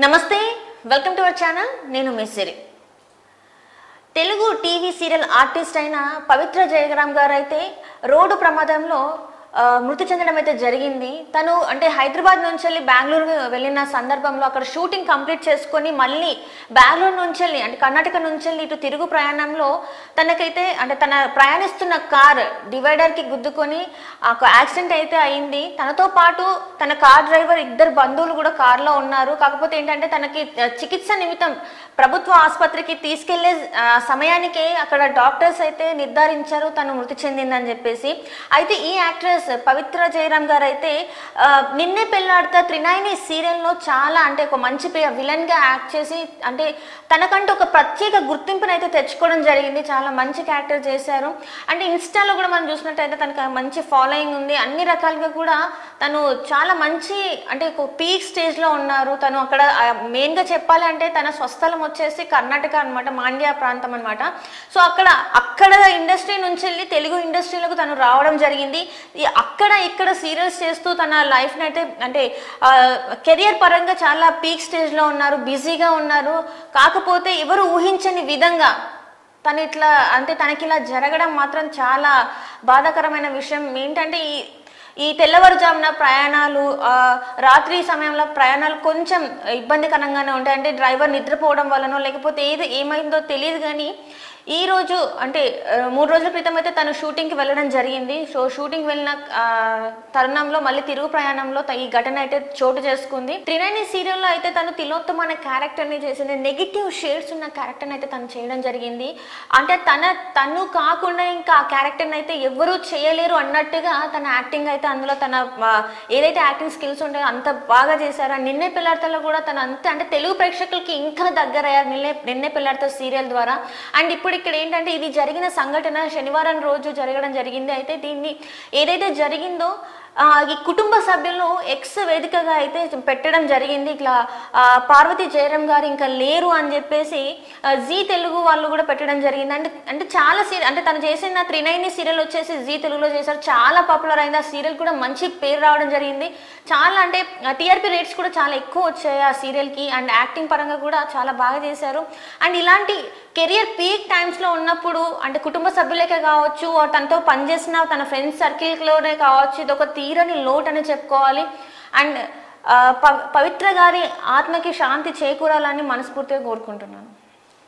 నమస్తే, welcome to our channel. నేను మిస్సిరి. Telugu TV serial artist అయిన పవిత్ర జయరామ్ గారు అయితే రోడ్డు ప్రమాదంలో మృతి చెందడం అయితే జరిగింది. తను అంటే హైదరాబాద్ నుంచి వెళ్ళి బెంగళూరు వెళ్ళిన సందర్భంలో అక్కడ షూటింగ్ కంప్లీట్ చేసుకొని మళ్ళీ బెంగళూరు నుంచి వెళ్ళి అంటే కర్ణాటక నుంచి వెళ్ళి ఇటు తిరుగు ప్రయాణంలో తనకైతే అంటే తన ప్రయాణిస్తున్న కార్ డివైడర్కి గుద్దుకొని యాక్సిడెంట్ అయితే అయింది. తనతో పాటు తన కార్ డ్రైవర్ ఇద్దరు బంధువులు కూడా కార్లో ఉన్నారు. కాకపోతే ఏంటంటే తనకి చికిత్స నిమిత్తం ప్రభుత్వ ఆసుపత్రికి తీసుకెళ్లే సమయానికే అక్కడ డాక్టర్స్ అయితే నిర్ధారించారు తను మృతి చెందిందని చెప్పేసి. అయితే ఈ యాక్ట్రెస్ పవిత్ర జయరామ్ గారు అయితే నిన్నే పెళ్లాడతా త్రినయని సీరియల్లో చాలా అంటే ఒక మంచి విలన్ గా యాక్ట్ చేసి అంటే తనకంటూ ఒక ప్రత్యేక గుర్తింపును అయితే తెచ్చుకోవడం జరిగింది. చాలా మంచి క్యారెక్టర్ చేశారు. అంటే ఇన్స్టాలో కూడా మనం చూసినట్టయితే తనకు మంచి ఫాలోయింగ్ ఉంది. అన్ని రకాలుగా కూడా తను చాలా మంచి అంటే ఒక పీక్ స్టేజ్ లో ఉన్నారు. తను అక్కడ మెయిన్ గా చెప్పాలి అంటే తన స్వస్థలం వచ్చేసి కర్ణాటక అనమాట, మాండ్య ప్రాంతం అనమాట. సో అక్కడ ఇండస్ట్రీ నుంచి వెళ్ళి తెలుగు ఇండస్ట్రీలోకి తను రావడం జరిగింది. అక్కడ ఇక్కడ సీరియల్స్ చేస్తూ తన లైఫ్ని అయితే అంటే కెరియర్ పరంగా చాలా పీక్ స్టేజ్లో ఉన్నారు, బిజీగా ఉన్నారు. కాకపోతే ఎవరు ఊహించని విధంగా తను ఇట్లా అంటే తనకి ఇలా జరగడం మాత్రం చాలా బాధాకరమైన విషయం. ఏంటంటే ఈ తెల్లవారుజామున ప్రయాణాలు, రాత్రి సమయంలో ప్రయాణాలు కొంచెం ఇబ్బందికరంగానే ఉంటాయి. అంటే డ్రైవర్ నిద్రపోవడం వల్లనో లేకపోతే ఏమైందో తెలియదు. కానీ ఈ రోజు అంటే 3 రోజుల క్రితం అయితే తను షూటింగ్కి వెళ్ళడం జరిగింది. సో షూటింగ్ వెళ్ళిన తరుణంలో మళ్ళీ తిరుగు ప్రయాణంలో ఈ ఘటన అయితే చోటు చేసుకుంది. త్రినయని సీరియల్లో అయితే తను తిలోత్తమ అనే క్యారెక్టర్ని చేసింది. నెగిటివ్ షేడ్స్ ఉన్న క్యారెక్టర్ని అయితే తను చేయడం జరిగింది. అంటే తను కాకుండా ఇంకా ఆ క్యారెక్టర్ని అయితే ఎవరూ చేయలేరు అన్నట్టుగా తన యాక్టింగ్ అయితే అందులో తన ఏదైతే యాక్టింగ్ స్కిల్స్ ఉంటాయో అంత బాగా చేశారు. నిన్నే పెళ్లాడతలో కూడా తను అంతే అంటే తెలుగు ప్రేక్షకులకి ఇంకా దగ్గరయ్యారు నిన్నే పెళ్లాడత సీరియల్ ద్వారా. అండ్ ఇప్పుడు ఇక్కడ ఏంటంటే ఇది జరిగిన సంఘటన శనివారం రోజు జరగడం జరిగింది. అయితే దీన్ని ఏదైతే జరిగిందో ఈ కుటుంబ సభ్యులు ఎక్స్ వేదికగా అయితే పెట్టడం జరిగింది. ఇట్లా పార్వతి జయరామ్ గారు ఇంకా లేరు అని చెప్పేసి జీ తెలుగు వాళ్ళు కూడా పెట్టడం జరిగింది. అంటే చాలా అంటే తను చేసిన త్రినయని సీరియల్ వచ్చేసి జీ తెలుగులో చేశారు. చాలా పాపులర్ అయింది. ఆ సీరియల్ కూడా మంచి పేరు రావడం జరిగింది. చాలా అంటే టీఆర్పీ రేట్స్ కూడా చాలా ఎక్కువ వచ్చాయి ఆ సీరియల్కి. అండ్ యాక్టింగ్ పరంగా కూడా చాలా బాగా చేశారు. అండ్ ఇలాంటి కెరియర్ పీక్ టైమ్స్లో ఉన్నప్పుడు అంటే కుటుంబ సభ్యులకే కావచ్చు, తనతో పనిచేసిన తన ఫ్రెండ్స్ సర్కిల్లోనే కావచ్చు, ఇది ఒక తీరని లోటు అని చెప్పుకోవాలి. అండ్ పవిత్ర గారి ఆత్మకి శాంతి చేకూరాలని మనస్ఫూర్తిగా కోరుకుంటున్నాను.